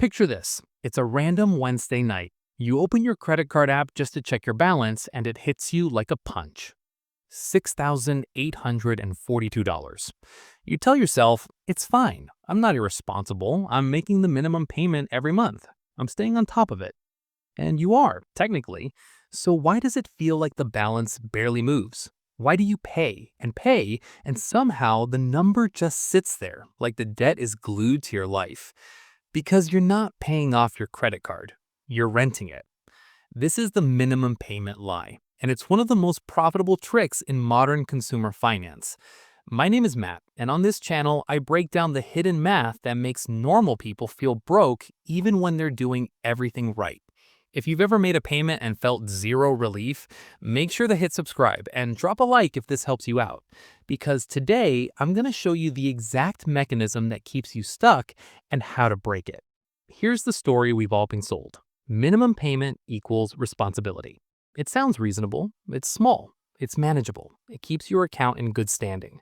Picture this. It's a random Wednesday night. You open your credit card app just to check your balance, and it hits you like a punch. $6,842. You tell yourself, it's fine. I'm not irresponsible. I'm making the minimum payment every month. I'm staying on top of it. And you are, technically. So why does it feel like the balance barely moves? Why do you pay, and somehow the number just sits there, like the debt is glued to your life? Because you're not paying off your credit card, you're renting it. This is the minimum payment lie, and it's one of the most profitable tricks in modern consumer finance. My name is Matt, and on this channel, I break down the hidden math that makes normal people feel broke even when they're doing everything right. If you've ever made a payment and felt zero relief, make sure to hit subscribe and drop a like if this helps you out. Because today, I'm going to show you the exact mechanism that keeps you stuck and how to break it. Here's the story we've all been sold. Minimum payment equals responsibility. It sounds reasonable, it's small, it's manageable, it keeps your account in good standing.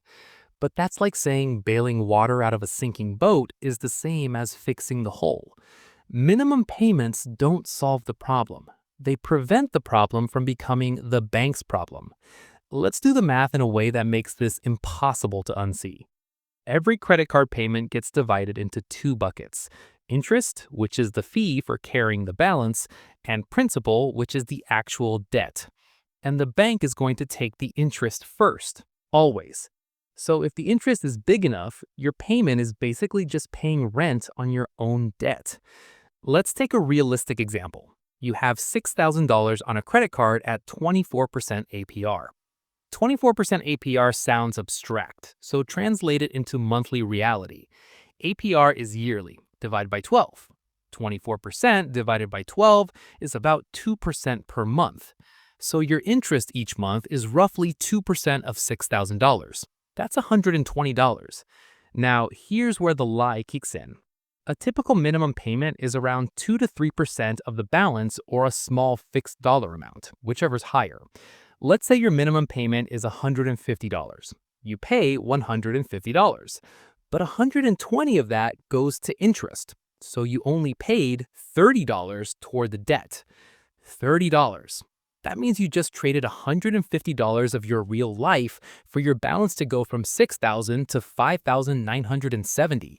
But that's like saying bailing water out of a sinking boat is the same as fixing the hull. Minimum payments don't solve the problem. They prevent the problem from becoming the bank's problem. Let's do the math in a way that makes this impossible to unsee. Every credit card payment gets divided into two buckets: interest, which is the fee for carrying the balance, and principal, which is the actual debt. And the bank is going to take the interest first, always. So if the interest is big enough, your payment is basically just paying rent on your own debt. Let's take a realistic example. You have $6,000 on a credit card at 24% APR. 24% APR sounds abstract, so translate it into monthly reality. APR is yearly, divided by 12. 24% divided by 12 is about 2% per month. So your interest each month is roughly 2% of $6,000. That's $120. Now, here's where the lie kicks in. A typical minimum payment is around 2 to 3% of the balance or a small fixed dollar amount, whichever's higher. Let's say your minimum payment is $150. You pay $150, but $120 of that goes to interest. So you only paid $30 toward the debt. $30. That means you just traded $150 of your real life for your balance to go from $6,000 to $5,970.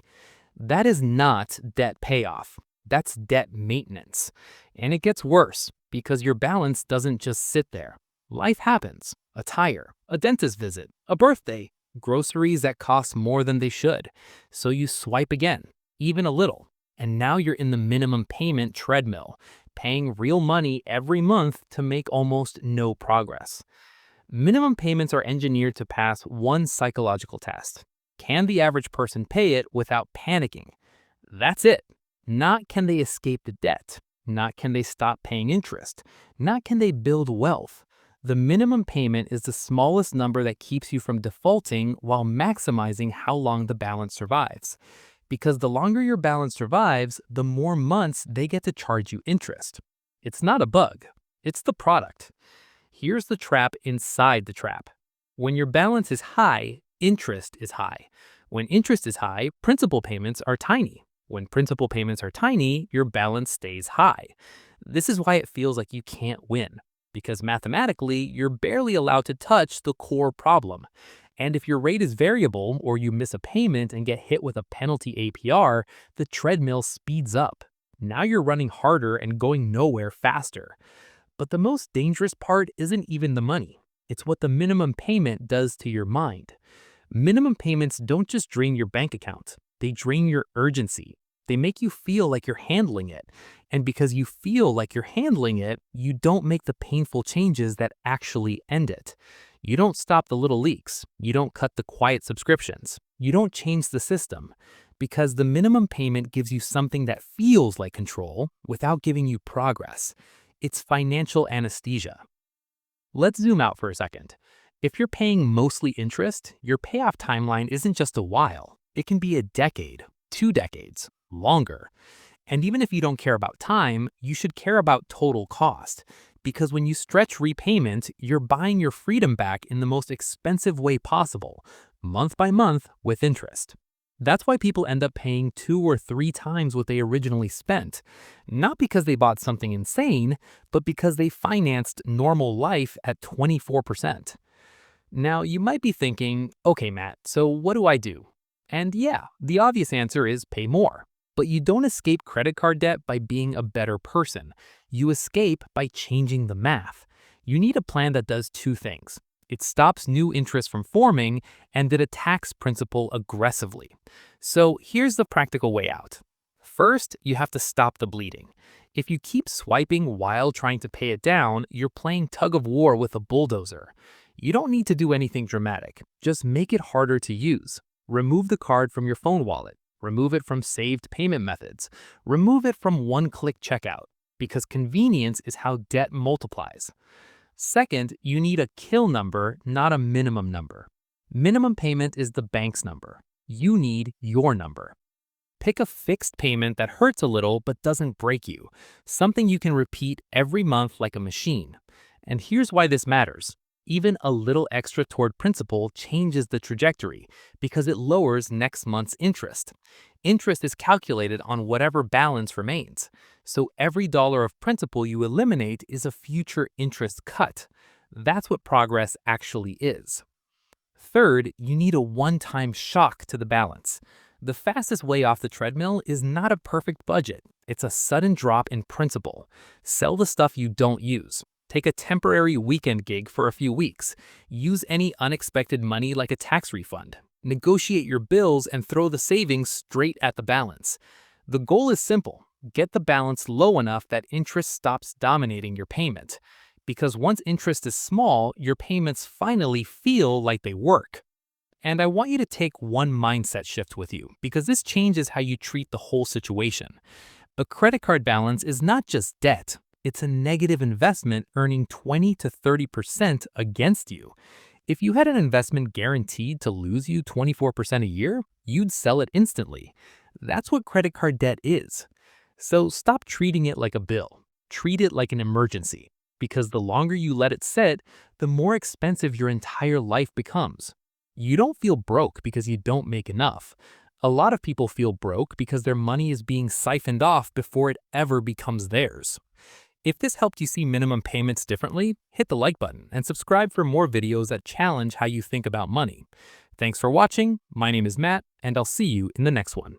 That is not debt payoff. That's debt maintenance. And it gets worse because your balance doesn't just sit there. Life happens. A tire, a dentist visit, a birthday, groceries that cost more than they should. So you swipe again, even a little. And now you're in the minimum payment treadmill, paying real money every month to make almost no progress. Minimum payments are engineered to pass one psychological test. Can the average person pay it without panicking? That's it. Not can they escape the debt. Not can they stop paying interest. Not can they build wealth. The minimum payment is the smallest number that keeps you from defaulting while maximizing how long the balance survives. Because the longer your balance survives, the more months they get to charge you interest. It's not a bug. It's the product. Here's the trap inside the trap. When your balance is high, interest is high. When interest is high, principal payments are tiny. When principal payments are tiny, your balance stays high. This is why it feels like you can't win, because mathematically, you're barely allowed to touch the core problem. And if your rate is variable or you miss a payment and get hit with a penalty APR, the treadmill speeds up. Now you're running harder and going nowhere faster. But the most dangerous part isn't even the money. It's what the minimum payment does to your mind. Minimum payments don't just drain your bank account. They drain your urgency. They make you feel like you're handling it. And because you feel like you're handling it, you don't make the painful changes that actually end it. You don't stop the little leaks. You don't cut the quiet subscriptions. You don't change the system. Because the minimum payment gives you something that feels like control without giving you progress. It's financial anesthesia. Let's zoom out for a second. If you're paying mostly interest, your payoff timeline isn't just a while. It can be a decade, 2 decades, longer. And even if you don't care about time, you should care about total cost. Because when you stretch repayment, you're buying your freedom back in the most expensive way possible, month by month with interest. That's why people end up paying 2 or 3 times what they originally spent. Not because they bought something insane, but because they financed normal life at 24%. Now, you might be thinking, okay, Matt, so what do I do? And yeah, the obvious answer is pay more. But you don't escape credit card debt by being a better person. You escape by changing the math. You need a plan that does two things. It stops new interest from forming, and it attacks principal aggressively. So here's the practical way out. First, you have to stop the bleeding. If you keep swiping while trying to pay it down, you're playing tug of war with a bulldozer. You don't need to do anything dramatic. Just make it harder to use. Remove the card from your phone wallet. Remove it from saved payment methods. Remove it from one-click checkout, because convenience is how debt multiplies. Second, you need a kill number, not a minimum number. Minimum payment is the bank's number. You need your number. Pick a fixed payment that hurts a little but doesn't break you, something you can repeat every month like a machine. And here's why this matters. Even a little extra toward principal changes the trajectory because it lowers next month's interest. Interest is calculated on whatever balance remains. So every dollar of principal you eliminate is a future interest cut. That's what progress actually is. Third, you need a one-time shock to the balance. The fastest way off the treadmill is not a perfect budget. It's a sudden drop in principal. Sell the stuff you don't use. Take a temporary weekend gig for a few weeks. Use any unexpected money like a tax refund. Negotiate your bills and throw the savings straight at the balance. The goal is simple. Get the balance low enough that interest stops dominating your payment. Because once interest is small, your payments finally feel like they work. And I want you to take one mindset shift with you, because this changes how you treat the whole situation. A credit card balance is not just debt. It's a negative investment earning 20 to 30% against you. If you had an investment guaranteed to lose you 24% a year, you'd sell it instantly. That's what credit card debt is. So stop treating it like a bill. Treat it like an emergency, because the longer you let it sit, the more expensive your entire life becomes. You don't feel broke because you don't make enough. A lot of people feel broke because their money is being siphoned off before it ever becomes theirs. If this helped you see minimum payments differently, hit the like button and subscribe for more videos that challenge how you think about money. Thanks for watching. My name is Matt, and I'll see you in the next one.